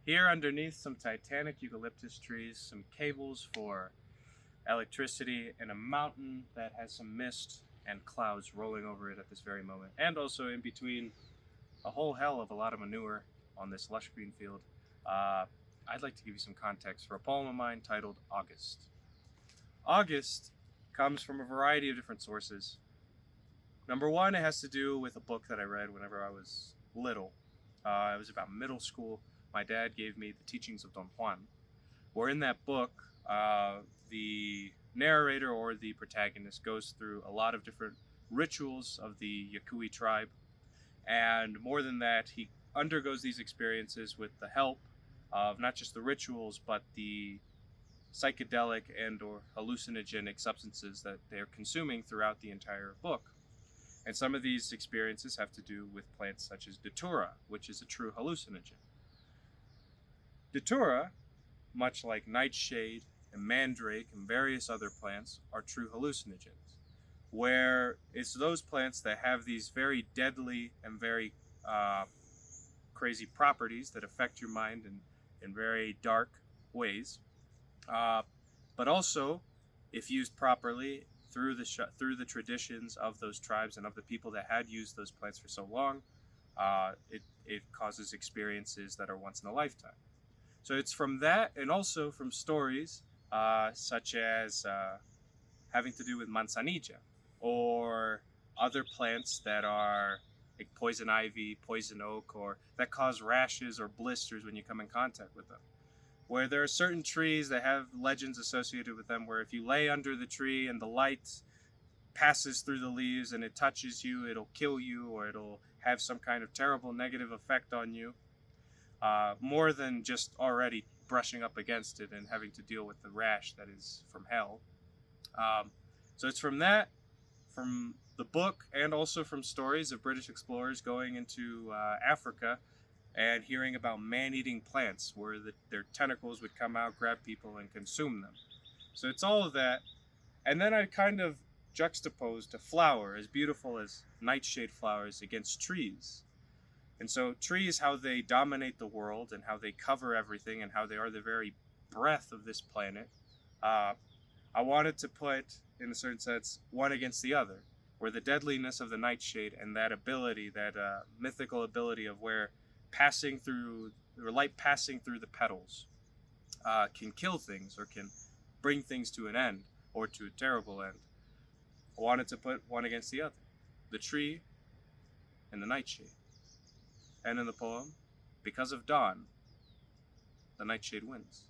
Here underneath some titanic eucalyptus trees, some cables for electricity, and a mountain that has some mist and clouds rolling over it at this very moment. And also in between a whole hell of a lot of manure on this lush green field. I'd like to give you some context for a poem of mine titled August. August comes from a variety of different sources. Number one, it has to do with a book that I read whenever I was little. It was about middle school. My dad gave me The Teachings of Don Juan, where in that book, the narrator or the protagonist goes through a lot of different rituals of the Yaqui tribe. And more than that, he undergoes these experiences with the help of not just the rituals, but the psychedelic and or hallucinogenic substances that they're consuming throughout the entire book. And some of these experiences have to do with plants such as datura, which is a true hallucinogen. Datura, much like nightshade and mandrake and various other plants, are true hallucinogens, where it's those plants that have these very deadly and very crazy properties that affect your mind in very dark ways. But also, if used properly through the traditions of those tribes and of the people that had used those plants for so long, it causes experiences that are once in a lifetime. So it's from that, and also from stories such as having to do with manzanilla, or other plants that are like poison ivy, poison oak, or that cause rashes or blisters when you come in contact with them. Where there are certain trees that have legends associated with them, where if you lay under the tree and the light passes through the leaves and it touches you, it'll kill you, or it'll have some kind of terrible negative effect on you, more than just already brushing up against it and having to deal with the rash that is from hell. So it's from that, from the book, and also from stories of British explorers going into Africa and hearing about man-eating plants where their tentacles would come out, grab people, and consume them. So it's all of that. And then I kind of juxtaposed a flower as beautiful as nightshade flowers against trees. And so trees, how they dominate the world and how they cover everything and how they are the very breath of this planet. I wanted to put, in a certain sense, one against the other, where the deadliness of the nightshade and that ability, that mythical ability of where light passing through the petals can kill things or can bring things to an end or to a terrible end. I wanted to put one against the other, the tree and the nightshade. And in the poem, because of dawn, the nightshade wins.